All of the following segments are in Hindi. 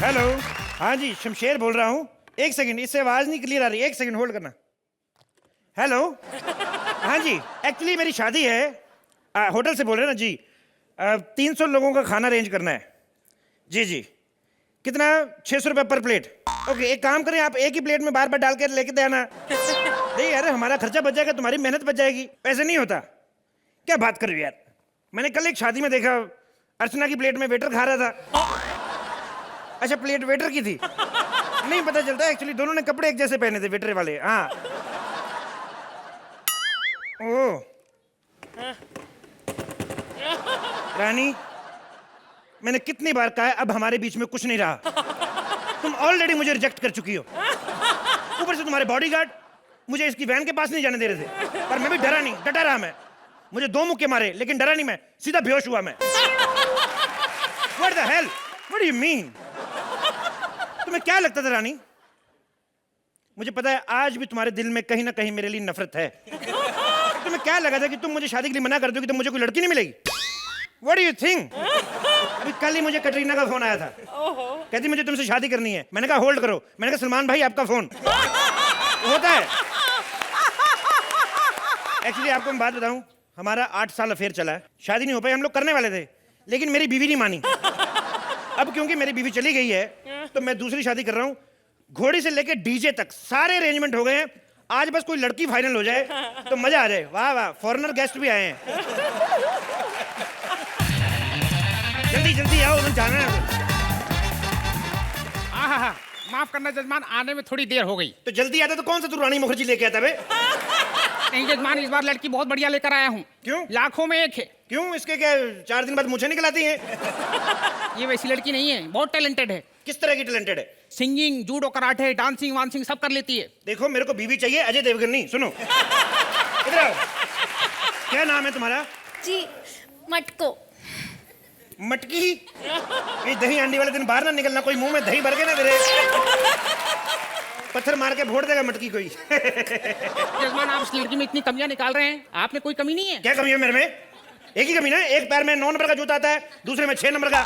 हेलो, हाँ जी, शमशेर बोल रहा हूँ। एक सेकंड, इससे आवाज नहीं क्लियर आ रही, एक सेकंड होल्ड करना। हेलो, हाँ जी, एक्चुअली मेरी शादी है, होटल से बोल रहे हैं ना जी। 300 लोगों का खाना अरेंज करना है। जी जी, कितना? 600 रुपये पर प्लेट। ओके, एक काम करें, आप एक ही प्लेट में बार बार डाल के लेके दे आना। नहीं यार, हमारा खर्चा बच जाएगा, तुम्हारी मेहनत बच जाएगी। ऐसे नहीं होता। क्या बात कर रही हो यार, मैंने कल एक शादी में देखा, अर्चना की प्लेट में वेटर खा रहा था। अच्छा, प्लेट वेटर की थी? नहीं पता चलता, एक्चुअली दोनों ने कपड़े एक जैसे पहने थे, वेटर वाले। हाँ। ओह रानी, मैंने कितनी बार कहा है, अब हमारे बीच में कुछ नहीं रहा। तुम ऑलरेडी मुझे रिजेक्ट कर चुकी हो। ऊपर से तुम्हारे बॉडीगार्ड मुझे इसकी वैन के पास नहीं जाने दे रहे थे, पर मैं भी डरा नहीं, डटा रहा मैं। मुझे 2 मुक्के मारे, लेकिन डरा नहीं मैं, सीधा बेहोश हुआ मैं। What the hell? What do you mean? तुम्हें क्या लगता था रानी? मुझे पता है आज भी तुम्हारे दिल में कहीं ना कहीं मेरे लिए नफरत है। तुम्हें क्या लगा था कि तुम मुझे शादी के लिए मना कर दोगे तो मुझे कोई लड़की नहीं मिलेगी? What do you think? अभी कल ही मुझे कटरीना का फोन आया था, कहती मुझे तुमसे शादी करनी है। मैंने कहा होल्ड करो, मैंने कहा सलमान भाई आपका फोन। होता है। एक्चुअली आपको मैं बात बताऊं, हमारा 8 साल अफेयर चला है, शादी नहीं हो पाई, हम लोग करने वाले थे, लेकिन मेरी बीवी नहीं मानी। अब क्योंकि मेरी बीवी चली गई है तो मैं दूसरी शादी कर रहा हूँ। घोड़ी से लेके डीजे तक सारे अरेंजमेंट हो गए हैं, आज बस कोई लड़की फाइनल हो जाए तो मजा आ जाए। वाह वाह, फॉरेनर गेस्ट भी आए हैं। जल्दी जल्दी आओ, उन्हें जाना है। हाँ, माफ करना जजमान, आने में थोड़ी देर हो गई। तो जल्दी आता तो कौन सा तू रानी मुखर्जी लेके आता बे? नहीं जजमान, इस बार लड़की बहुत बढ़िया लेकर आया हूँ। क्यों? लाखों में एक है। क्यों? इसके क्या 4 दिन बाद मुझे निकल आती है? ये वैसी लड़की नहीं है, बहुत टैलेंटेड है। किस तरह की टैलेंटेड है? सिंगिंग, जूडो, कराटे, डांसिंग वांसिंग सब कर लेती है। देखो, मेरे को बीवी चाहिए अजय देवगन नहीं। सुनो इधर आओ। क्या नाम है तुम्हारा? जी, मटको। मटकी? ये दही अंडी वाले दिन बाहर ना निकलना, कोई मुंह में दही भर के ना तेरे पत्थर मार के फोड़ देगा मटकी कोई। जजमान, आप इस लड़की में इतनी कमियां निकाल रहे हैं, आप में कोई कमी नहीं है? क्या कमी है मेरे में? एक ही कमी ना, एक पैर में 9 नंबर का जूता आता है, दूसरे में 6 नंबर का।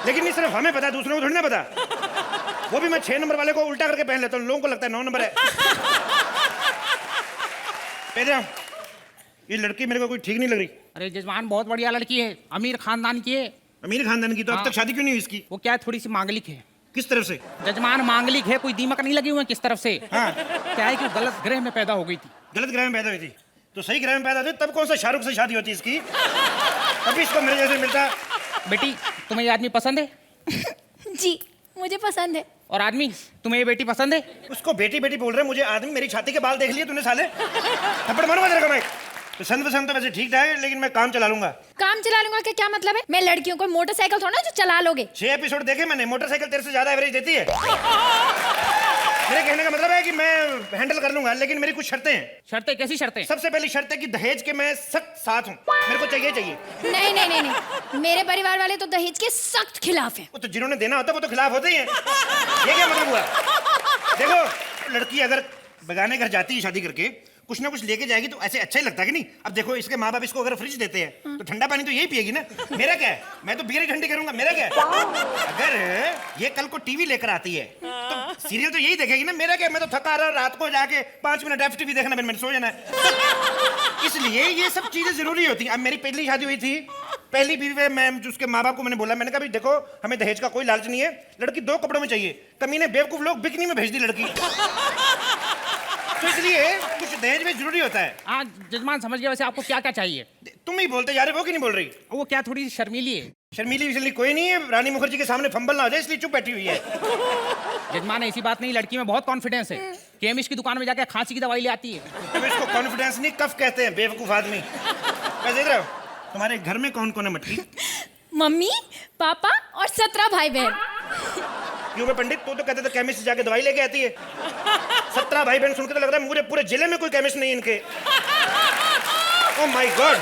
लेकिन नहीं, सिर्फ हमें पता है, दूसरों को थोड़ी ना पता। वो भी मैं 6 नंबर वाले को उल्टा करके पहन लेता हूँ, लोगों को लगता है 9 नंबर है। ये लड़की मेरे को कोई ठीक नहीं लग रही। अरे जजमान, बहुत बढ़िया लड़की है, अमीर खानदान की है। अमीर खानदान की? तो अब तक शादी क्यों नहीं हुई इसकी? वो क्या है, थोड़ी सी मांगलिक है। किस तरफ से? जजमान, मांगलिक है, कोई दीमक नहीं लगी हुई है किस तरफ से। हाँ। क्या है कि गलत ग्रह में पैदा हो गई थी। गलत ग्रह में पैदा हुई थी? तो सही ग्रह में पैदा हुई तब कौन सा शाहरुख से शादी होती इसकी? अभी इसको मेरे जैसे मिलता। बेटी, तुम्हें ये आदमी पसंद है? जी, मुझे पसंद है। और आदमी, तुम्हें ये बेटी पसंद है? उसको बेटी बेटी बोल रहे, मुझे आदमी। मेरी छाती के बाल देख लिए तूने साले? थप्पड़ मारूंगा तेरे को मैं। पसंद पसंद तो वैसे ठीक ठाक है, लेकिन मैं काम चला लूंगा। काम चला लूंगा का क्या मतलब है? मैं लड़कियों को मोटरसाइकिल थोड़ा जो चला लोगे। 6 एपिसोड देखे मैंने, मोटरसाइकिल तेरे से ज्यादा एवरेज देती है। मेरे कहने का मतलब है कि मैं हैंडल कर लूंगा, लेकिन मेरी कुछ शर्तें हैं। शर्तें? कैसी शर्तें? सबसे पहली शर्त है कि दहेज के मैं सख्त साथ हूँ, मेरे को चाहिए चाहिए। नहीं नहीं नहीं नहीं, मेरे परिवार वाले तो दहेज के सख्त खिलाफ हैं। वो तो जिन्होंने देना होता है वो तो खिलाफ होते ही हैं। ये क्या मतलब हुआ? देखो, लड़की अगर बेगाने घर जाती है शादी करके, कुछ ना कुछ लेके जाएगी तो ऐसे अच्छा ही लगता है कि नहीं? अब देखो, इसके माँ बाप इसको अगर फ्रिज देते हैं तो ठंडा पानी तो यही पिएगी ना। मेरा क्या है, मैं तो बियर ही ठंडी करूंगा। मेरा क्या है? अगर ये कल को टीवी लेकर आती है तो सीरियल तो यही देखेगी ना। मेरा क्या, मैं तो थका रहा, रात को जाके 5 मिनट एफ टीवी देखना, मैंने सो जाना है। इसलिए ये सब चीजें जरूरी होती हैं। अब मेरी पहली शादी हुई थी, पहली बीवी में मैं उसके माँ बाप को मैंने बोला, मैंने कहा भाई देखो, हमें दहेज का कोई लालच नहीं है, लड़की 2 कपड़ों में चाहिए। कमीने बेवकूफ लोग बिकनी में भेज दी लड़की। तो इसलिए कुछ दहेज में जरूरी होता है। हाँ जजमान, समझ गया। वैसे आपको क्या क्या चाहिए? तुम ही बोलते जा रहे हो कि नहीं बोल रही? वो क्या थोड़ी शर्मीली है। शर्मीली विशर्मी कोई नहीं है, रानी मुखर्जी के सामने फंबल ना हो जाए इसलिए चुप बैठी हुई है। जजमान, ऐसी बात नहीं, लड़की में बहुत कॉन्फिडेंस है। केमिस्ट की दुकान में जाकर खांसी की दवाई ले आती है। अब इसको कॉन्फिडेंस नहीं, कफ कहते हैं, बेवकूफ आदमी। मैं देख रहा हूँ, तुम्हारे घर में कौन कौन है मटकी? मम्मी, पापा और 17 भाई बहन। क्यों बे पंडित, तू तो कहते थे केमिस्ट से जाके दवाई लेके आती है। 17 भाई बहन सुन के तो लग रहा है पूरे पूरे जिले में कोई केमिस्ट नहीं इनके। Oh my God.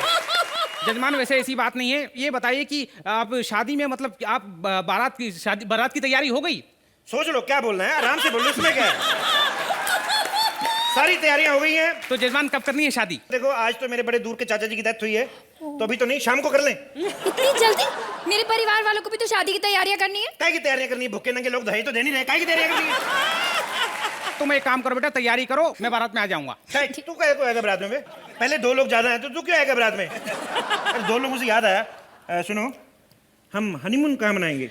जजमान, वैसे ऐसी बात नहीं है। ये बताइए कि आप शादी में, मतलब आप बारात की तैयारी हो गई? सोच लो क्या बोलना है, आराम से बोलो, इसमें क्या है? सारी तैयारियां हो गई हैं। तो जजमान कब करनी है शादी? देखो आज तो मेरे बड़े दूर के चाचा जी की डेथ हुई है, तो अभी तो नहीं, शाम को कर लें। इतनी जल्दी? मेरे परिवार वालों को भी तो शादी की तैयारियां करनी है। काहे की तैयारियां करनी है? भूखे नंगे लोग दहेज तो दे नहीं रहे, काहे की तैयारियां करनी है? तुम एक काम करो बेटा, तैयारी करो, मैं बारात में आ जाऊंगा। तू कहे को आएगा बारात में बे? पहले 2 लोग ज्यादा हैं तो तू क्यों आएगा बारात में? अरे 2 लोगों से याद आया, सुनो, हम हनीमून कहाँ मनाएंगे?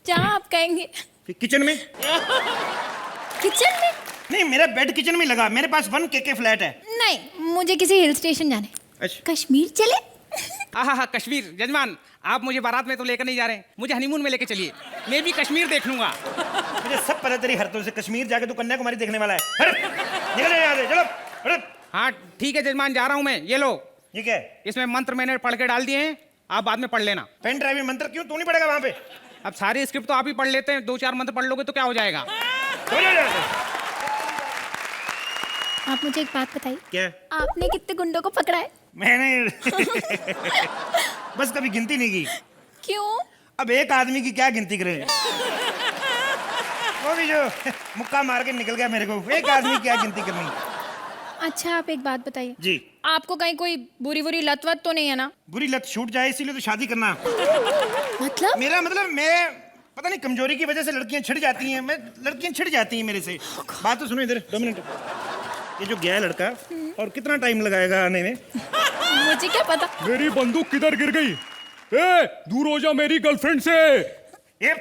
जहाँ आप कहेंगे। किचन में? किचन में? नहीं, मेरा बेड किचन में लगा, मेरे पास 1 KK फ्लैट है। नहीं, मुझे किसी हिल स्टेशन जाना है। अच्छा। कश्मीर चले? हाँ, कश्मीर। जजमान आप मुझे बारात में तो लेकर नहीं जा रहे, मुझे हनीमून में लेके चलिए, मैं भी कश्मीर देख लूंगा। मुझे सब पता तेरी हरकतों से, कश्मीर जाके तू कन्याकुमारी देखने वाला है। हट, निकल जा यहाँ से, चलो हट। हाँ ठीक है जजमान, जा रहा हूँ मैं। ये लो, ठीक है। इसमें मंत्र मैंने पढ़ के डाल दिए हैं, आप बाद में पढ़ लेना। पेन ड्राइव में मंत्र क्यों? तू नहीं पड़ेगा वहां पे? अब सारी स्क्रिप्ट तो आप ही पढ़ लेते हैं, 2-4 मंत्र पढ़ लोगे तो क्या हो जाएगा। हो जाएगा। आप मुझे एक बात बताइए। क्या? आपने कितने गुंडों को पकड़ा है? मैंने बस कभी गिनती नहीं की। क्यों? अब एक आदमी की क्या गिनती करें? वो भी जो मुक्का मार के निकल गया मेरे को, एक आदमी क्या गिनती करनी? अच्छा आप एक बात बताइए जी। आपको कहीं कोई बुरी लत वत तो नहीं है ना? बुरी लत छूट जाए इसीलिए तो शादी करना। मतलब? मेरा मतलब, मैं पता नहीं कमजोरी की वजह से लड़कियां छिड़ जाती हैं, लड़कियां छिड़ जाती हैं मेरे से। बात तो सुनो इधर, 2 मिनट। ये जो गया है लड़का, और कितना टाइम लगाएगा आने में? मुझे क्या पता। मेरी बंदूक किधर गिर गई? ए, दूर हो जा मेरी गर्लफ्रेंड से। ये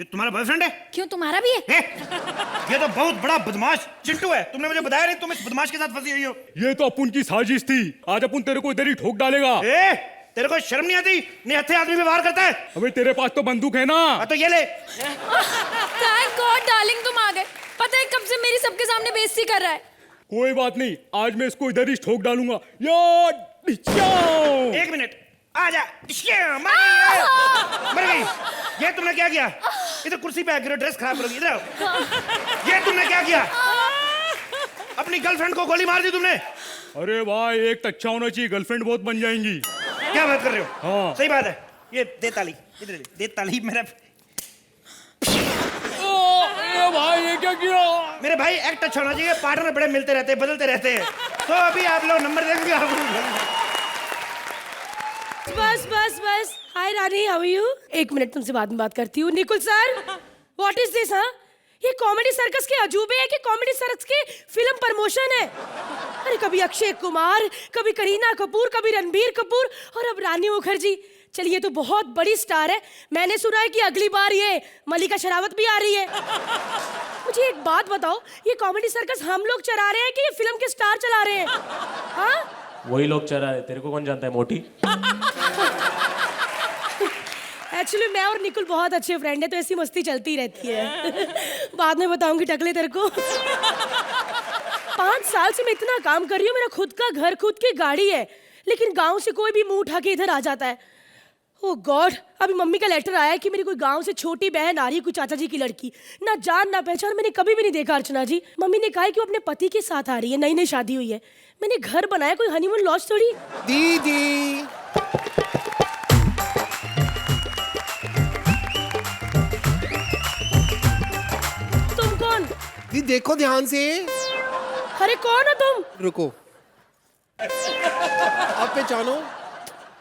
तुम्हारा बॉयफ्रेंड है? क्यों, तुम्हारा भी है? ये तो बहुत बड़ा बदमाश चिंटू है, तुमने मुझे बताया नहीं तुम इस बदमाश के साथ फंसी हुई हो। ये तो अपन की साजिश थी, आज अपन तेरे को इधर ही ठोक डालेगा। तेरे को शर्म नहीं आती? निहत्थे आदमी पे वार करता है। अबे तेरे पास तो बंदूक है ना? तो ये ले। थैंक गॉड डार्लिंग तुम आ गए। पता है कब से मेरी सबके सामने बेइज्जती कर रहा है। कोई बात नहीं, आज मैं इसको इधर ही ठोक डालूंगा। यार 1 मिनट, आजा। मर गई। ये तुमने क्या किया? इधर कुर्सी पे आकर ड्रेस खराब करोगी, इधर आओ। ये तुमने क्या किया? अपनी गर्लफ्रेंड को गोली मार दी तुमने। अरे भाई, एक तो अच्छा होना चाहिए, गर्लफ्रेंड बहुत बन जाएंगी। क्या बात कर रहे हो? हाँ। सही बात है। ये दे ताली, इधर दे ताली। मेरा भाई ये क्या किया? मेरे भाई एक्ट अच्छा होना चाहिए, पार्टनर बड़े मिलते रहते हैं, बदलते रहते हैं। तो अभी आप लोग नंबर देंगे। बस हाय रानी, हाउ आर यू? 1 मिनट, तुमसे बाद में बात करती हूँ। Nikul sir, what is this? हाँ, ये कॉमेडी सर्कस के अजूबे है कि कॉमेडी सर्कस की फिल्म प्रमोशन है? अरे कभी अक्षय कुमार, कभी करीना कपूर, कभी रणबीर कपूर, और अब रानी मुखर्जी। चलिए, ये तो बहुत बड़ी स्टार है। मैंने सुना है कि अगली बार ये मलिका शेरावत भी आ रही है। मुझे एक बात बताओ, ये कॉमेडी सर्कस हम लोग चला रहे हैं कि ये फिल्म के स्टार चला रहे हैं? हाँ, वही लोग चला रहे, तेरे को कौन जानता है मोटी? एक्चुअली मैं और निकुल बहुत अच्छे फ्रेंड है, तो ऐसी मस्ती चलती रहती है। बाद में बताऊंगी टकले तेरे को। 5 साल से मैं इतना काम कर रही हूँ, मेरा खुद का घर, खुद की गाड़ी है, लेकिन गांव से कोई भी मुंह उठा के इधर आ जाता है। ओह गॉड, अभी मम्मी का लेटर आया है कि मेरी कोई गांव से छोटी बहन आ रही है, कोई चाचा जी की लड़की, ना जान ना पहचान, मैंने कभी भी नहीं देखा। अर्चना जी, मम्मी ने कहा है कि वो अपने पति के साथ आ रही है, नई शादी हुई है। मैंने घर बनाया, कोई हनीमून लॉज थोड़ी। दीदी तुम कौन? दीदी देखो ध्यान से। अरे कौन हो तुम? रुको, आप पहचानो।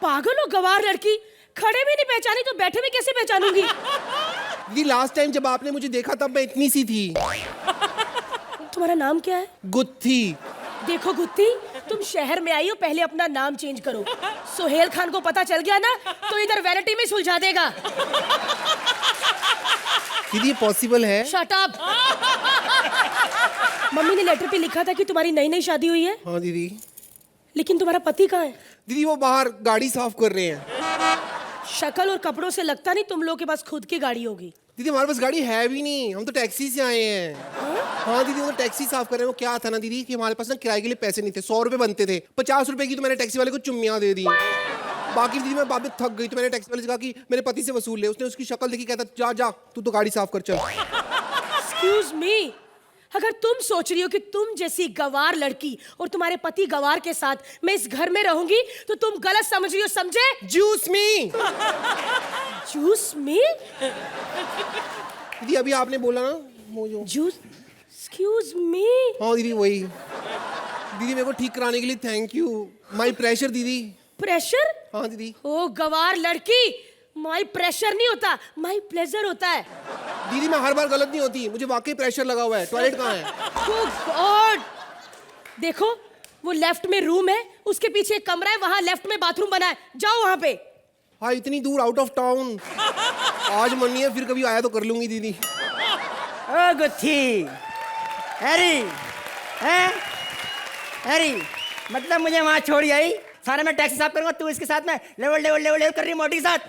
पागल हो गवार लड़की, खड़े भी नहीं पहचानी तो बैठे में कैसे पहचानूंगी? दीदी लास्ट टाइम जब आपने मुझे देखा तब मैं इतनी सी थी। तुम्हारा नाम क्या है? गुत्थी। देखो गुत्ती, तुम शहर में आई हो, पहले अपना नाम चेंज करो। सोहेल खान को पता चल गया ना तो इधर वैनिटी में सुलझा देगा। दीदी ये पॉसिबल है? Shut up. मम्मी ने लेटर पे लिखा था कि तुम्हारी नई शादी हुई है। हाँ दीदी। लेकिन तुम्हारा पति कहाँ है? दीदी वो बाहर गाड़ी साफ कर रहे हैं। शक्ल और कपड़ों से लगता नहीं तुम लोग के पास खुद की गाड़ी होगी। दीदी हमारे पास गाड़ी है भी नहीं, हम तो टैक्सी से आए हैं। हाँ दीदी, वो टैक्सी साफ कर रहे हैं। वो क्या था ना दीदी कि हमारे पास ना किराए के लिए पैसे नहीं थे, 100 रुपए बनते थे। 50 रुपए की तो मैंने टैक्सी वाले को चुम्मियां दे दी। बाकी दीदी मैं बाद में थक गई तो मैंने टैक्सी वाले से कहा कि मेरे पति से वसूल ले। उसने उसकी शक्ल देखी, कहता जा जा तू तो गाड़ी साफ कर चल। एक्सक्यूज मी, अगर तुम सोच रही हो कि तुम जैसी गवार लड़की और तुम्हारे पति गवार के साथ मैं इस घर में रहूंगी तो तुम गलत समझ रही हो, समझे? जूस मी। जूस मी? दीदी अभी आपने बोला ना वो जो जूस एक्सक्यूज मी। हाँ दीदी वही। दीदी मेरे को ठीक कराने के लिए थैंक यू। माई प्रेशर दीदी। प्रेशर? हाँ दीदी। ओ गवार लड़की, माई प्रेशर नहीं होता, माई प्लेजर होता है। दीदी मैं हर बार गलत नहीं होती, मुझे वाकई प्रेशर लगा हुआ है। टॉयलेट कहाँ है? Oh God! देखो वो लेफ्ट में रूम है, उसके पीछे एक कमरा है, वहां लेफ्ट में बाथरूम बना है, जाओ वहां पे। हाँ इतनी दूर आउट ऑफ टाउन। आज मन नहीं है, फिर कभी आया तो कर लूंगी दीदी। ओ गुत्थी, हैरी, हैं? हैरी, मतलब मुझे वहाँ छोड़ी आई, सारा मैं टैक्सी साफ करूंगा, तू इसके साथ में लेवल लेवल लेवल लेवल कर रही है मोटी के साथ।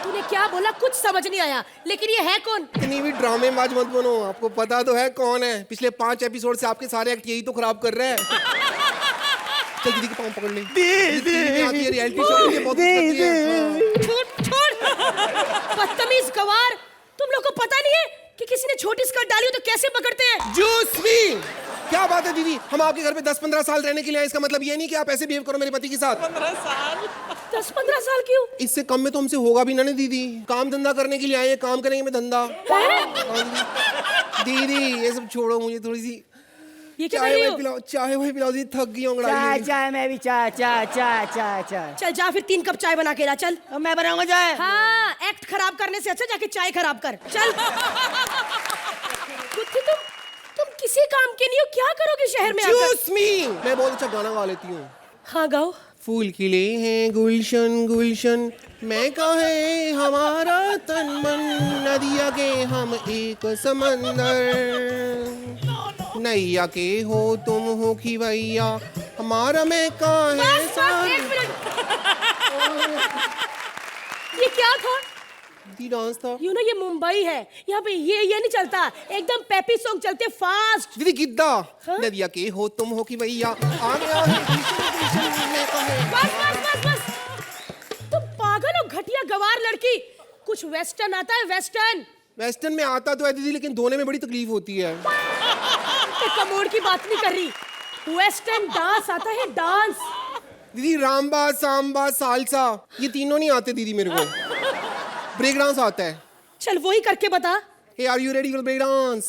तूने क्या बोला कुछ समझ नहीं आया, लेकिन ये है कौन? इतनी भी ड्रामेबाज मत बनो, आपको पता तो है कौन है। पिछले 5 एपिसोड से आपके सारे एक्ट यही तो खराब कर रहे हैं। चल दीदी के पाँव पकड़ ले। दीदी आती है रियलिटी शो में, बहुत कुछ करती है। छोड़ छोड़, बदतमीज गवार, तुम लोग को पता नहीं है कि किसी ने छोटी स्कर्ट डाली हो तो कैसे पकड़ते हैं? जूस मी। क्या बात है दीदी, हम आपके घर पे 10-15 साल रहने के लिए आए, इसका मतलब ये नहीं कि आप ऐसे बिहेव करो मेरे पति के साथ। 10-15 साल क्यों? इससे कम में तो हमसे होगा भी ना दीदी। काम धंधा करने के लिए आए हैं, काम करेंगे मैं धंधा। दीदी ये सब छोड़ो, मुझे थोड़ी सी ये क्या कर चाय रही वाय हो? पिलाओ, चाय वाय पिलाओ दीदी, थक गई हूँ चाय अंगड़ाई में। चाय मैं भी चाय चाय चाय चाय चाय। चल जा फिर 3 कप चाय बना के ला, चल। अब मैं बनाऊंगा चाय। हाँ, एक्ट खराब करने से अच्छा जाके चाय खराब कर, चल। गुत्थी तुम किसी काम के नहीं हो, क्या करोगे शहर में आकर? जूस मी। मैं बहुत अच्छा गाना गा लेती हूँ। हाँ गाओ। फूल खिले हैं गुलशन गुलशन, मैं कहे हमारा तन मन, नदिया के हम एक समंदर, नैया के हो तुम हो कि भैया, हमारा मैं कहाँ है बस, एक मिनट। ये क्या था? दी डांस था। यू नो ये मुंबई है, यहाँ पे ये नहीं चलता, एकदम पेपी सॉन्ग चलते फास्ट। दीदी गिद्दा। हाँ? नदिया के हो तुम हो कि भैया, आ गया है कृष्ण कृष्ण मैं कहे। बस तुम पागल हो घटिया गवार लड़की। कुछ वेस्टर्न आता है? वेस्टर्न वेस्टर्न में आता तो है दीदी, लेकिन धोने में बड़ी तकलीफ होती है। कमोड की बात नहीं कर रही, वेस्टर्न डांस आता है, डांस। दीदी रामबा सांबा सालसा ये तीनों नहीं आते दीदी मेरे को। ब्रेक डांस आता है। चल वही करके बता। Hey, are you ready for break dance?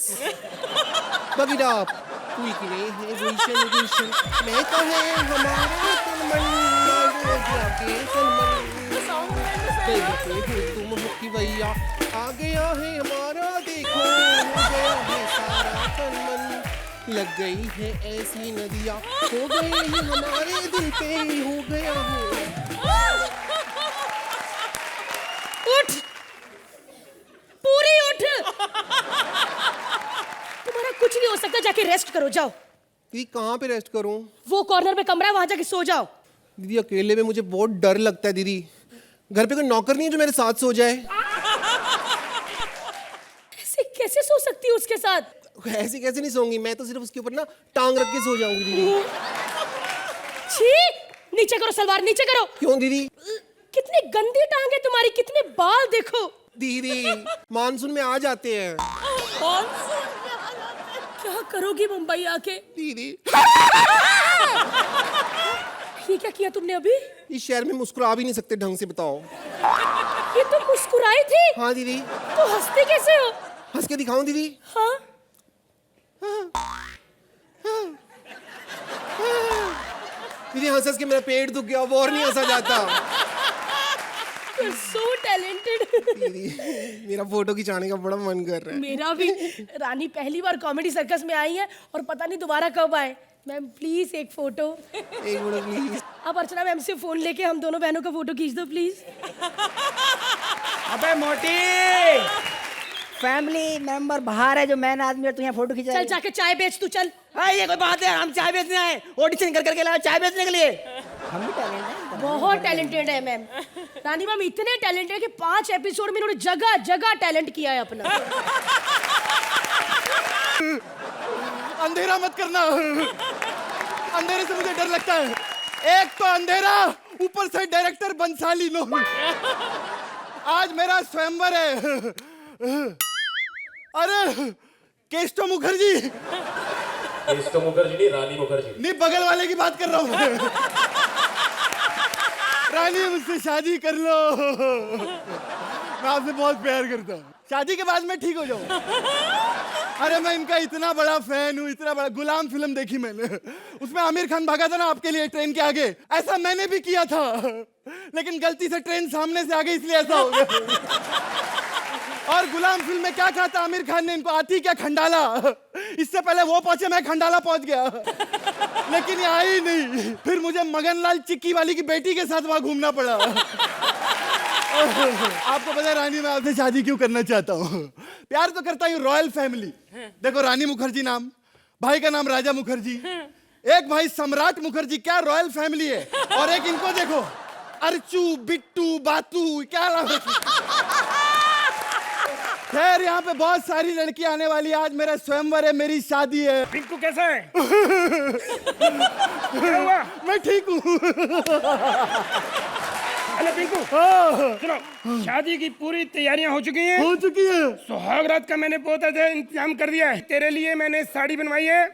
Bug it up. फूल खिले हैं गुलशन गुलशन, मैं कहे हमारा तन मन, नदिया के सनमन, नैया के हो तुम हो कि भैया, आ गया है हमारा देखो, हो गया है सारा तन मन, लग गई है ऐसी नदियाँ, हो गए हैं हमारे दिल पे, हो गया है। उठ, पूरी उठ। तुम्हारा कुछ नहीं हो सकता, जाके रेस्ट करो, जाओ। दीदी कहाँ पे रेस्ट करूँ? वो कॉर्नर में कमरा है, वहां जाके सो जाओ। दीदी अकेले में मुझे बहुत डर लगता है दीदी। घर पे कोई नौकर नहीं है जो मेरे साथ सो जाए? ऐसे कैसे सो सकती हो उसके साथ? ऐसे कैसे नहीं सोऊंगी, मैं तो सिर्फ उसके ऊपर ना टांग रख के सो जाऊंगी दीदी। छी, नीचे करो सलवार, नीचे करो। क्यों दीदी? कितनी गंदी टांग है तुम्हारी, कितने बाल देखो। दीदी मानसून में आ जाते हैं। क्या करोगी मुंबई आके? दीदी ये क्या किया तुमने अभी? इस शहर में मुस्कुरा भी नहीं सकते ढंग से, बताओ। ये तुम मुस्कुराई थी? हाँ दीदी। तो हंसते कैसे हो? हंस के दिखाऊं दीदी? हाँ? दीदी हंस हंस के मेरा पेट दुख गया, अब और नहीं हंसा जाता। You're so talented. दीदी मेरा फोटो खिंचाने का बड़ा मन कर रहा है। मेरा भी। रानी पहली बार कॉमेडी सर्कस में आई है और पता नहीं दोबारा कब आए। मैम प्लीज एक फोटो। एक मिनट प्लीज। अब अर्चना मैम से फोन लेके हम दोनों बहनों का फोटो खींच दो प्लीज। अबे मोटी, फैमिली मेंबर बाहर है जो मैन आदमी है, तू यहाँ फोटो खिंचा। चल जाके चाय बेच तू, चल। हाँ ये कोई बात है, हम चाय बेचने आए, ऑडिशन कर करके लाए चाय बेचने के लिए। हम भी टैलेंट हैं। बहुत टैलेंटेड है मैम। रानी मैम इतने टैलेंटेड है कि 5 एपिसोड में इन्होंने जगह जगह टैलेंट किया है अपना। अंधेरा मत करना, अंधेरे से मुझे डर लगता है। एक तो अंधेरा, ऊपर से डायरेक्टर बंसाली लो। आज मेरा स्वयंवर है। अरे केस्टो मुखर्जी। केस्टो मुखर्जी नहीं, रानी मुखर्जी। नहीं, बगल वाले की बात कर रहा हूँ। रानी मुझसे शादी कर लो, मैं आपसे बहुत प्यार करता हूँ। शादी के बाद मैं ठीक हो जाऊँ। अरे मैं इनका इतना बड़ा फैन हूँ, इतना बड़ा। गुलाम फिल्म देखी मैंने, उसमें आमिर खान भागा था ना आपके लिए ट्रेन के आगे, ऐसा मैंने भी किया था, लेकिन गलती से ट्रेन सामने से आ गई इसलिए ऐसा हो गया। और गुलाम फिल्म में क्या कहा था आमिर खान ने इनको, आती क्या खंडाला, इससे पहले वो पहुंचे मैं खंडाला पहुंच गया, लेकिन ये आई नहीं। फिर मुझे मगनलाल चिक्की वाली की बेटी के साथ वहां घूमना पड़ा। आपको पता है रानी मैं आपसे शादी क्यों करना चाहता हूँ? प्यार तो करता हूँ रॉयल फैमिली। देखो रानी मुखर्जी नाम, भाई का नाम राजा मुखर्जी, एक भाई सम्राट मुखर्जी, क्या रॉयल फैमिली है। और एक इनको देखो, अर्चू बिट्टू बातू, क्या नाम है। खैर यहाँ पे बहुत सारी लड़कियां आने वाली है, आज मेरा स्वयंवर है, मेरी शादी है। पिंकू कैसा है? क्या हुआ? मैं ठीक हूँ। अरे पिंकू सुनो, शादी की पूरी तैयारियां हो चुकी हैं? हो चुकी है। सुहागरात का मैंने बहुत अच्छा इंतजाम कर दिया है। तेरे लिए मैंने साड़ी बनवाई है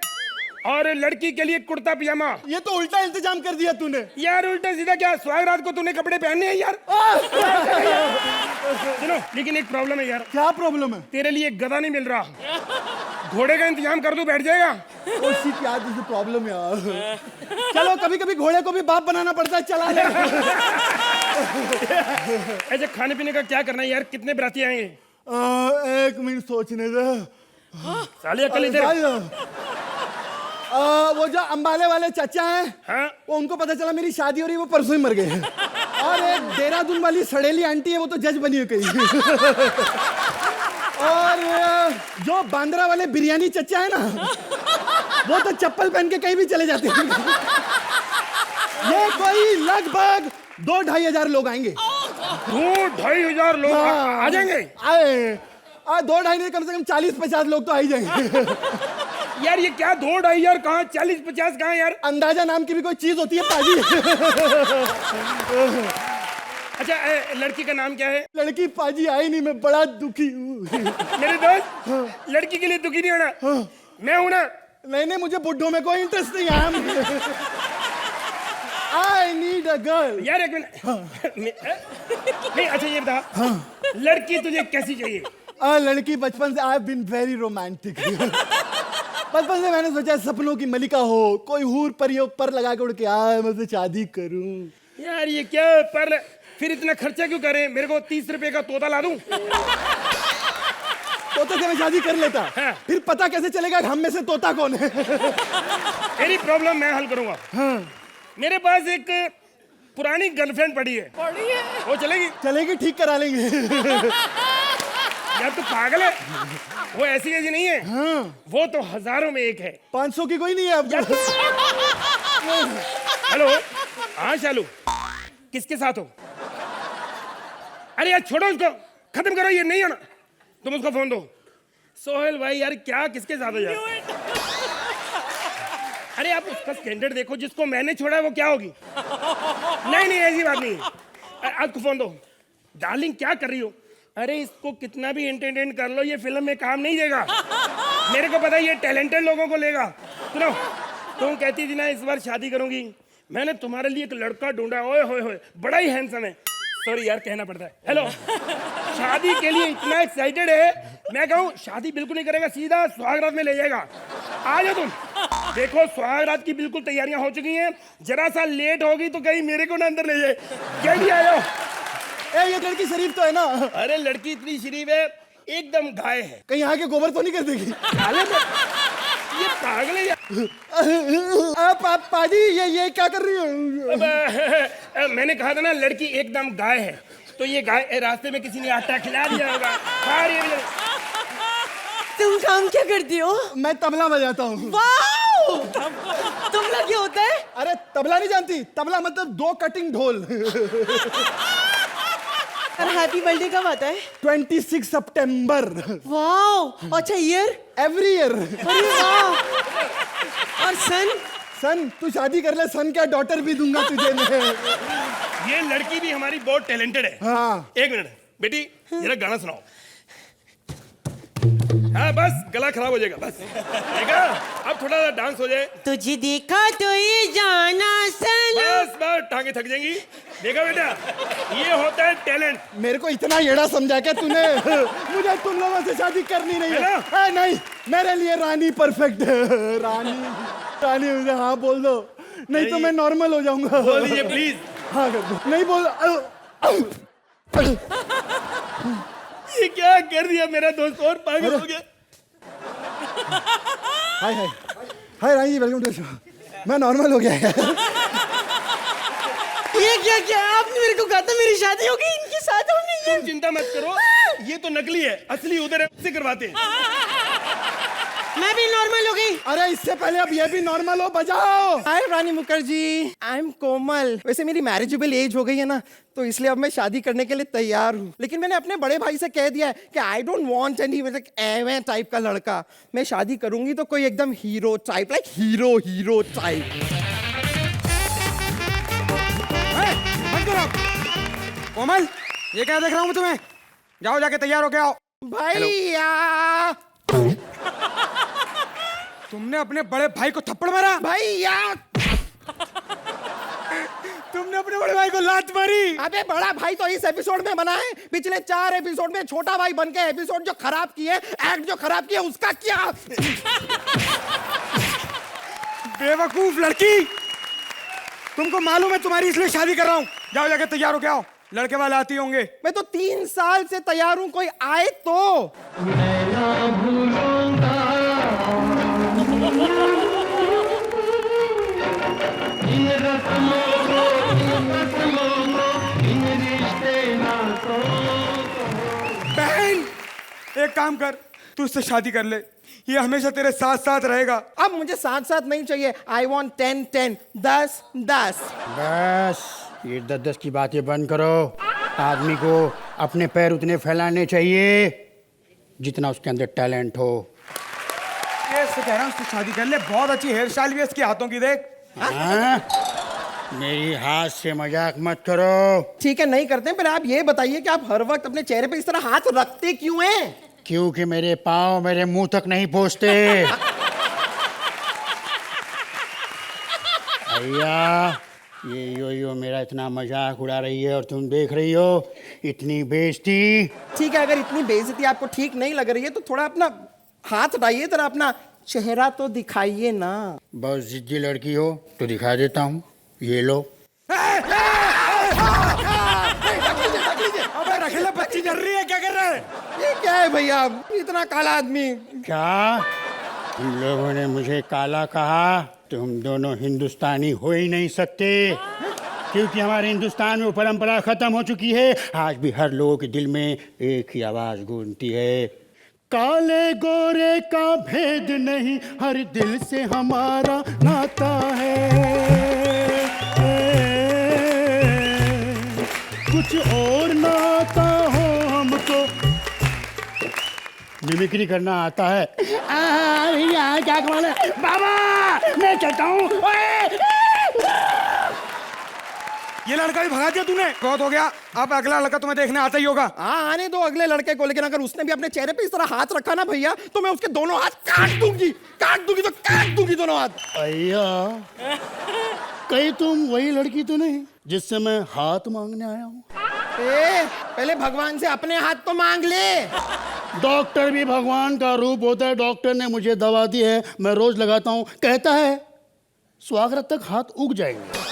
और लड़की के लिए कुर्ता पजामा। ये तो उल्टा इंतजाम कर दिया तूने। यार उल्टा सीधा क्या, सुहागरात को तूने कपड़े पहनने हैं यार। सुनो लेकिन एक प्रॉब्लम है यार। क्या प्रॉब्लम है? तेरे लिए गधा नहीं मिल रहा, घोड़े का इंतजाम कर दूं बैठ जाएगा। उसी क्या प्रॉब्लम यार। चलो कभी कभी घोड़े को भी बाप बनाना पड़ता है, चला ले। ऐसे खाने पीने का क्या करना है यार? कितने बराती आएंगे? एक मिनट सोचने दे। साले अकल इधर। वो जो अंबाले वाले चाचा हैं, हाँ? वो उनको पता चला मेरी शादी हो रही है, वो परसों ही मर गए। और एक देहरादून वाली सड़ेली आंटी है, वो तो जज बनी है कहीं। और जो बांद्रा वाले बिरयानी चचा है ना, वो तो चप्पल पहन के कहीं भी चले जाते हैं। ये कोई लगभग 2-2.5 हजार लोग आएंगे। 2-2.5 हजार लोग आ जाएंगे? 2-2.5 नहीं, कम से कम 40-50 लोग तो आ ही जाएंगे। यार ये क्या 2-2.5 हजार कहाँ, 40-50 कहाँ यार? अंदाजा नाम की भी कोई चीज होती है पाजी। अच्छा लड़की का नाम क्या है? लड़की पाजी आई नहीं, मैं बड़ा दुखी हूँ। मेरे दोस्त लड़की के लिए दुखी नहीं होना, मैं हूं ना। नहीं मुझे बुड्ढों में कोई इंटरेस्ट नहीं है। I need a girl। यार एक मिनट। नहीं अच्छा ये बता, लड़की तुझे कैसी चाहिए? लड़की बचपन से आई बीन वेरी रोमांटिक। बचपन से मैंने सोचा सपनों की मलिका हो, कोई हूर परियों पर लगा के उड़ के आए, मैं उससे शादी करूं। यार ये क्या पर फिर इतना खर्चा क्यों करें? मेरे को 30 रुपए का तोता ला दूं? तोते से मैं शादी कर लेता। हाँ। फिर पता कैसे चलेगा हम में से तोता कौन है? तेरी प्रॉब्लम मैं हल करूंगा। हाँ। मेरे पास एक पुरानी गर्लफ्रेंड पड़ी है। वो चलेगी? चलेगी, ठीक करा लेंगे। यार तू पागल है, वो ऐसी ऐसी नहीं है। हाँ। वो तो हजारों में एक है। 500 की कोई नहीं है अब। हेलो हाँ शालू, किसके साथ हो? अरे यार छोड़ो उसको, खत्म करो, ये नहीं होना। तुम उसको फोन दो। सोहेल भाई यार क्या, किसके साथ हो यार? अरे आप उसका स्टैंडर्ड देखो, जिसको मैंने छोड़ा है वो क्या होगी? नहीं ऐसी बात नहीं है। आपको फोन दो। डार्लिंग क्या कर रही हो? अरे इसको कितना भी एंटरटेन कर लो, ये फिल्म में काम नहीं देगा। मेरे को पता है ये टैलेंटेड लोगों को लेगा। सुनो, तुम कहती थी ना इस बार शादी करूंगी, मैंने तुम्हारे लिए एक लड़का ढूंढा। ओए होए होए, बड़ा ही हैंडसम है। सॉरी यार कहना पड़ता है। हेलो, शादी के लिए इतना एक्साइटेड है, मैं कहूँ शादी बिल्कुल नहीं करेगा, सीधा सुहागरात में ले जाएगा। आ जाओ तुम। देखो सुहागरात की बिल्कुल तैयारियां हो चुकी हैं, जरा सा लेट होगी तो कहीं मेरे को ना अंदर ले जाए। जल्दी आ जाओ। ये लड़की शरीफ तो है ना? अरे लड़की इतनी शरीफ है, एकदम गाय है। कहीं यहाँ के गोबर तो नहीं कर देगी? ये पागल है यार। पाजी ये क्या कर रही हो? मैंने कहा था ना लड़की एकदम गाय है, तो ये गाय रास्ते में किसी ने आटा खिला दिया होगा। तुम काम क्या करती हो? मैं तबला बजाता हूँ। वाओ! तबला क्या होता है? अरे तबला नहीं जानती? तबला मतलब 2 कटिंग ढोल। और हैप्पी बर्थडे कब आता है? 26 सितंबर। वाओ! अच्छा ईयर? Every year. अरे वाह! और सन तू शादी कर ले, सन क्या डॉटर भी दूंगा तुझे मैं। ये लड़की भी हमारी बहुत टैलेंटेड है। हाँ। एक मिनट बेटी, जरा गाना सुनाओ। हाँ बस गला खराब हो जाएगा बस। देखा, अब थोड़ा सा डांस हो जाए। तुझे देखा तो ये जाना सनम। बस टांगे थक जाएंगी। देखा बेटा, ये होता है टैलेंट। मेरे को इतना येड़ा समझा क्या तूने? मुझे तुम लोगों से शादी करनी नहीं है। नहीं, मेरे लिए रानी परफेक्ट है। रानी रानी मुझे हाँ बोल दो, नहीं तो मैं नॉर्मल हो जाऊंगा। बोल दीजिए प्लीज। हाँ कर दो। नहीं बोल। ये क्या कर दिया मेरा दोस्त, और पागल हो गया। हाय हाय हाय रानी जी, वेलकम टू शो। मैं नॉर्मल हो गया है। ये क्या क्या आपने मेरे को कहा था मेरी शादी होगी, इनके साथ होनी है। तुम चिंता मत करो, ये तो नकली है, असली उधर है, उससे करवाते हैं। मैं भी नॉर्मल हो गई। अरे इससे पहले अब ये भी नॉर्मल हो, बजाओ। हाय रानी मुखर्जी, आई एम कोमल। वैसे मेरी मैरिजेबल एज हो गई है ना, तो इसलिए अब मैं शादी करने के लिए तैयार हूँ। लेकिन मैंने अपने बड़े भाई से कह दिया है कि आई डोंट वांट एनी एवे टाइप का लड़का। मैं शादी करूंगी तो कोई एकदम hero type, like hero type. Komal, ये क्या देख रहा हूँ मैं तुम्हें? जाओ जाके तैयार हो के आओ। भैया तुमने अपने बड़े भाई को थप्पड़ मारा? भैया तुमने अपने बड़े भाई को लात मारी? अबे बड़ा भाई तो इस एपिसोड में बना है, पिछले 4 एपिसोड में छोटा भाई बन के एपिसोड जो खराब किए, एक्ट जो खराब किए, उसका क्या? बेवकूफ लड़की, तुमको मालूम है तुम्हारी इसलिए शादी कर रहा हूँ। जाओ जाके तैयार हो के आओ, लड़के वाले आते होंगे। मैं तो 3 साल से तैयार हूँ, कोई आए तो। बहन, एक काम कर, तू इससे शादी कर ले, ये हमेशा तेरे साथ साथ रहेगा। अब मुझे साथ साथ नहीं चाहिए, आई वॉन्ट 10-10, 10-10। बस ये 10-10 की बातें बंद करो। आदमी को अपने पैर उतने फैलाने चाहिए जितना उसके अंदर टैलेंट हो। ये इससे कह रहा हूँ, उससे शादी कर ले, बहुत अच्छी हेयर स्टाइल भी है इसके हाथों की, देख। हाँ? मेरी हाथ से मजाक मत करो। ठीक है, नहीं करते, पर आप ये बताइए कि आप हर वक्त अपने चेहरे पे इस तरह हाथ रखते क्यों हैं? क्योंकि मेरे पाँव मेरे मुंह तक नहीं पहुंचते। भैया, ये यो मेरा इतना मजाक उड़ा रही है और तुम देख रही हो इतनी बेइज्जती। ठीक है, अगर इतनी बेइज्जती आपको ठीक नहीं लग रही है तो थोड़ा अपना हाथ हटाइए, जरा अपना चेहरा तो दिखाइए ना। बहुत जिद्दी लड़की हो तो दिखा देता हूँ, ये लो। अबे रखेला, बच्ची डर रही है, क्या कर रहा है? ये क्या है भैया, इतना काला आदमी? क्या तुम लोगों ने मुझे काला कहा? तुम दोनों हिंदुस्तानी हो ही नहीं सकते, क्योंकि हमारे हिंदुस्तान में वो परंपरा खत्म हो चुकी है। आज भी हर लोगों के दिल में एक ही आवाज गूंजती है, काले गोरे का भेद नहीं, हर दिल से हमारा नाता है। कुछ और ना आता हो हमको, मिमिक्री करना आता है। भैया क्या कमाल है, बाबा मैं चलता हूँ। ये लड़का भी भगा दिया तूने, बहुत हो गया। अब अगला लड़का तुम्हें देखने आता ही होगा। हाँ, आने दो अगले लड़के को, लेकिन अगर उसने भी अपने चेहरे पे इस तरह हाथ रखा ना भैया, तो मैं उसके दोनों हाथ काट दूंगी तो काट दूंगी दोनों हाथ। भैया, कहीं तुम वही लड़की तो नहीं जिससे मैं हाथ मांगने आया हूँ? पहले भगवान से अपने हाथ तो मांग ले। डॉक्टर भी भगवान का रूप होता है। डॉक्टर ने मुझे दवा दी है, मैं रोज लगाता हूँ, कहता है स्वागत तक हाथ उग जाएंगे।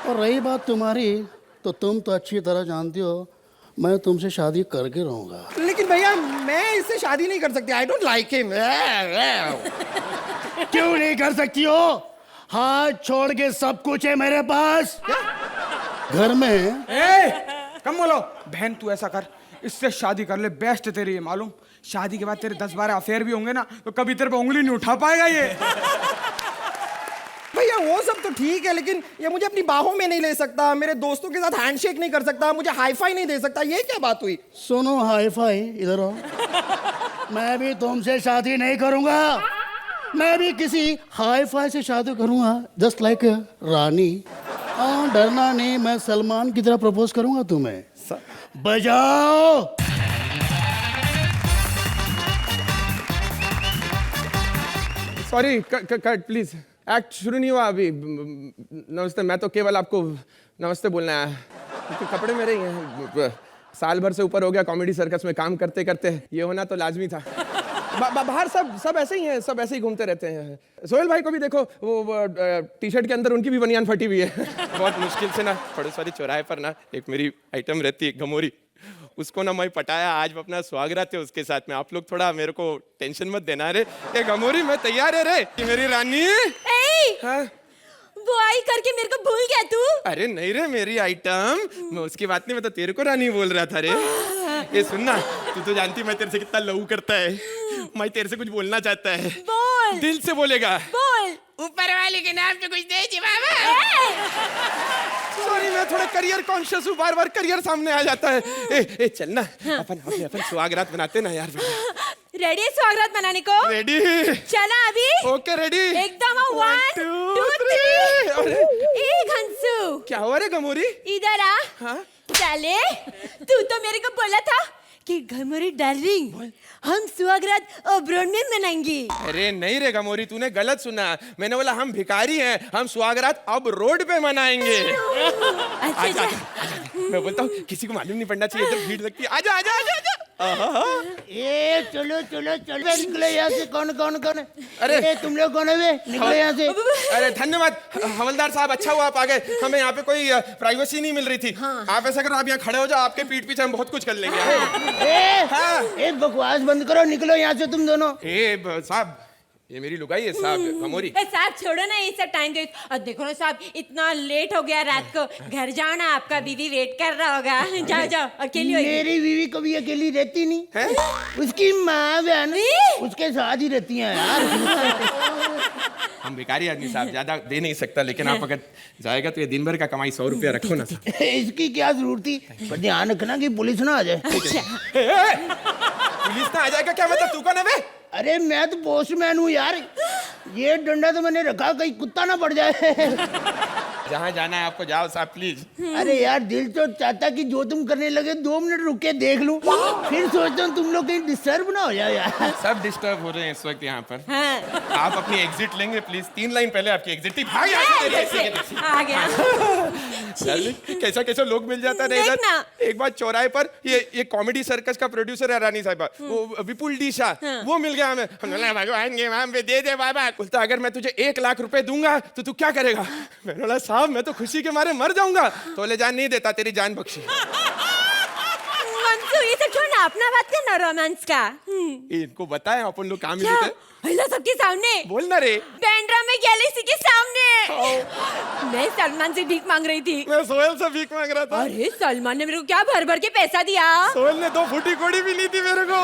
और रही बात तुम्हारी, तो तुम तो अच्छी तरह जानती हो मैं तुमसे शादी करके रहूंगा। लेकिन भैया, मैं इससे शादी नहीं कर सकती, आई डोंट लाइक हिम। क्यों नहीं कर सकती हो? हाथ छोड़ के सब कुछ है मेरे पास। घर में कम बोलो। बहन तू ऐसा कर, इससे शादी कर ले, बेस्ट है तेरे, ये मालूम। शादी के बाद तेरे 10-12 अफेयर भी होंगे ना, तो कभी तेरे पे उंगली नहीं उठा पाएगा ये। भैया वो सब तो ठीक है, लेकिन ये मुझे अपनी बाहों में नहीं ले सकता, मेरे दोस्तों के साथ हैंडशेक नहीं कर सकता, मुझे हाई फाई नहीं दे सकता, ये क्या बात हुई? सुनो हाई फाई, इधर आओ। मैं भी तुमसे शादी नहीं करूंगा, मैं भी किसी हाई फाई से शादी करूंगा, जस्ट लाइक रानी। डरना नहीं, मैं सलमान की तरह प्रपोज करूंगा तुम्हें। बजाओ। सॉरी कट प्लीज, एक्ट शुरू नहीं हुआ अभी। नमस्ते, मैं तो केवल आपको नमस्ते बोलना है। कपड़े मेरे ही हैं, साल भर से ऊपर हो गया कॉमेडी सर्कस में काम करते करते, ये होना तो लाजमी था। बाहर सब ऐसे ही हैं, सब ऐसे ही घूमते रहते हैं। सोहेल भाई को भी देखो, वो टी शर्ट के अंदर उनकी भी बनियान फटी हुई है। बहुत मुश्किल से ना पड़ोस वाली चौराहे पर ना एक मेरी आइटम रहती है घमोरी, उसको ना मैं पटाया। आज अपना स्वागत है उसके साथ में, आप लोग थोड़ा मेरे को टेंशन मत देना रे। ये घमोरी मैं तैयार है रे, कि मेरी रानी। हाँ? वो आई करके मेरे को भूल गया तू? अरे नहीं रे, मेरी आइटम, मैं उसकी बात नहीं, मैं तो तेरे को रानी बोल रहा था रे। ये सुनना, तू तो जानती मैं तेरे से कितना लव करता है। मैं तेरे से कुछ बोलना चाहता है। बोल। दिल से बोलेगा। बोल। ऊपर वाले के नाम पे कुछ दे जी बाबा। सॉरी, मैं थोड़ा करियर कॉन्शियस हूँ, बार बार करियर सामने आ जाता है। ए चलना, अपन स्वागत बनाते ना यार। रेडी है स्वागत बनाने को? रेडी। चला अभी? Okay ready. एकदम 1 2 3। ए घंसू, क्या हुआ रे घमोरी? इधर आ। हाँ? चले, तू तो मेरे को बोला था कि घमोरी डार्लिंग हम स्वागत अब्रोड में मनाएंगे। अरे नहीं रे घमोरी, तूने गलत सुना। मैंने बोला हम भिखारी हैं, हम स्वागत अब रोड पे मनाएंगे। आजा, मैं बोलता हूँ किसी को मालूम नहीं पड़ना चाहिए, इधर भीड़ लगती है। आजा आजा आजा आजा। ए चलो चलो चलो, निकलो यहाँ से। कौन कौन कौन है? अरे तुम लोग कौन है बे? निकलो यहाँ से। अरे धन्यवाद हवलदार साहब, अच्छा हुआ आप आ गए, हमें यहाँ पे कोई प्राइवेसी नहीं मिल रही थी। आप ऐसा करो, आप यहाँ खड़े हो जाओ, आपके पीठ पीछे हम बहुत कुछ कर लेंगे। ए बकवास बंद करो, निकलो यहाँ से तुम दोनों। साहब, ये मेरी लुगाई है साहब, घमोरी। साहब छोड़ो ना ये सब टाइम वेस्ट। और देखो ना साहब, इतना लेट हो गया रात को, घर जाओ ना, आपका बीवी वेट कर रहा होगा। जाओ जाओ, अकेली होगी। मेरी बीवी कभी अकेली रहती नहीं है, उसकी माँ बहन उसके साथ ही रहती हैं यार। हम भिखारी आदमी साहब, ज्यादा दे नहीं सकता, लेकिन आप अगर जाएगा तो ये दिन भर का कमाई 100 रुपया रखो ना। इसकी क्या जरूरत थी, पर ध्यान रखना कि पुलिस ना आ जाए। पुलिस ना आ जाएगा क्या मतलब? तू कौन है बे? अरे मैं तो पोस्टमैन हूँ यार, ये डंडा तो मैंने रखा कहीं कुत्ता ना पड़ जाए। जहाँ जाना है आपको जाओ साहब प्लीज। अरे यार दिल तो चाहता कि जो तुम करने लगे 2 मिनट रुक के देख लूं, फिर सोचता हूँ तुम लोग कहीं डिस्टर्ब ना हो जाए यार। सब डिस्टर्ब हो रहे हैं इस वक्त यहाँ पर। आप अपनी एग्जिट लेंगे प्लीज? 3 लाइन पहले आपकी एग्जिट थी। भाग आ गया। कैसा कैसा लोग मिल जाता है इधर। एक बार चौराहे पर ये कॉमेडी सर्कस का प्रोड्यूसर है रानी साहिबा, वो विपुल डीशा, वो मिल गया हमें। भगवान के नाम पे दे दे बाबा। बोलता अगर मैं तुझे 1 लाख रुपए दूंगा तो तू क्या करेगा? मैंने बोला साहब मैं तो खुशी के मारे मर जाऊंगा। तो ले जान नहीं देता, तेरी जान बख्शी। ये सब छोड़ ना, अपना बात करना रोमांस का। इनको बताएं अपन लोग काम मिलते हैं। हेलो सबके सामने बोलना रे। बैंड्रा में गैलेक्सी के सामने मैं सलमान से भीख मांग रही थी। मैं सोहेल से भीख मांग रहा था। अरे सलमान ने मेरे को क्या भर भर के पैसा दिया। सोहेल ने 2 फूटी कोड़ी भी ली थी मेरे को,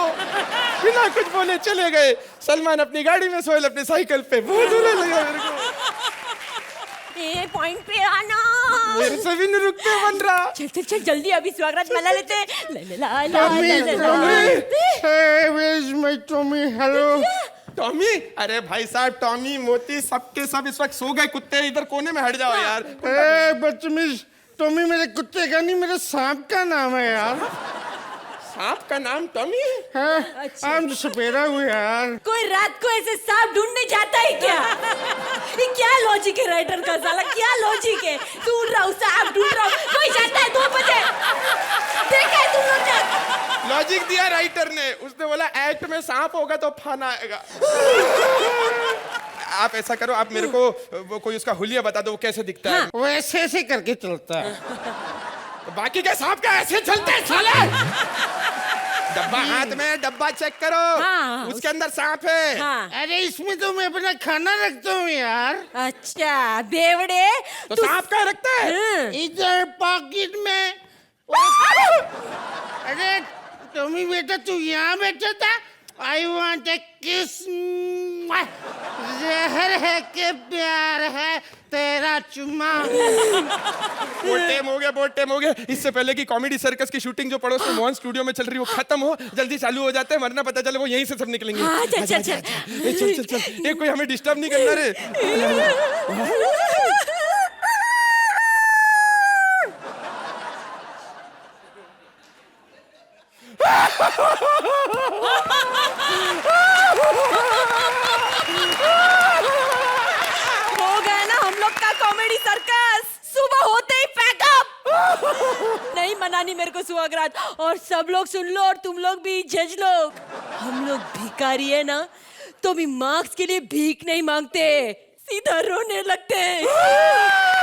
बिना कुछ बोले चले गए। सलमान अपनी गाड़ी में, सोहेल अपनी साइकिल पे। बहुत बुरा लगा मेरे को। पॉइंट पे आना, मेरे से भी नहीं रुकते बन रहा। चल चल चल जल्दी, अभी स्वागत मना लेते। Hello Tommy. अरे भाई साहब, टॉमी मोती सबके सब इस वक्त सो गए। कुत्ते इधर कोने में हट जाओ यार। बदतमीज, टॉमी मेरे कुत्ते का नहीं, मेरे सांप का नाम है यार। सांप का नाम टॉमी है? हम सपेरा हुए यार। कोई रात को ऐसे सांप ढूंढने जाता है क्या? ये क्या लॉजिक है राइटर का साला, क्या लॉजिक है? ढूंढ रहा हूँ सांप, ढूंढ रहा हूँ, कोई जाता है 2 बजे। देखा है तुम लोग ने? लॉजिक दिया राइटर ने, उसने बोला एक्ट में सांप होगा तो फन आएगा। आप ऐसा करो, आप मेरे को वो कोई उसका हुलिया बता दो, वो कैसे दिखता है? वो ऐसे ऐसे करके चलता है। बाकी के सांप का ऐसे चलते हैं साले। डब्बा हाथ में, डब्बा चेक करो। उसके अंदर सांप है। अरे इसमें तो मैं अपना खाना रखता हूँ यार। अच्छा बेवड़े, तो सांप का रखता है? इधर पॉकेट में। अरे टॉमी बेटा तू यहाँ बैठा था? I want a kiss. जहर है के प्यार है तेरा चुम्मा। बहुत टाइम हो गया। इससे पहले कि कॉमेडी सर्कस की शूटिंग जो पड़ोस में मोहन स्टूडियो में चल रही है वो खत्म हो, जल्दी चालू हो जाते हैं, वरना पता चले वो यहीं से सब निकलेंगे। चल। ये कोई हमें डिस्टर्ब नहीं करना रे। नहीं मनानी मेरे को सुहागरात। और सब लोग सुन लो, और तुम लोग भी, जज लोग, हम लोग भिखारी है ना, तो भी मार्क्स के लिए भीख नहीं मांगते, सीधा रोने लगते हैं।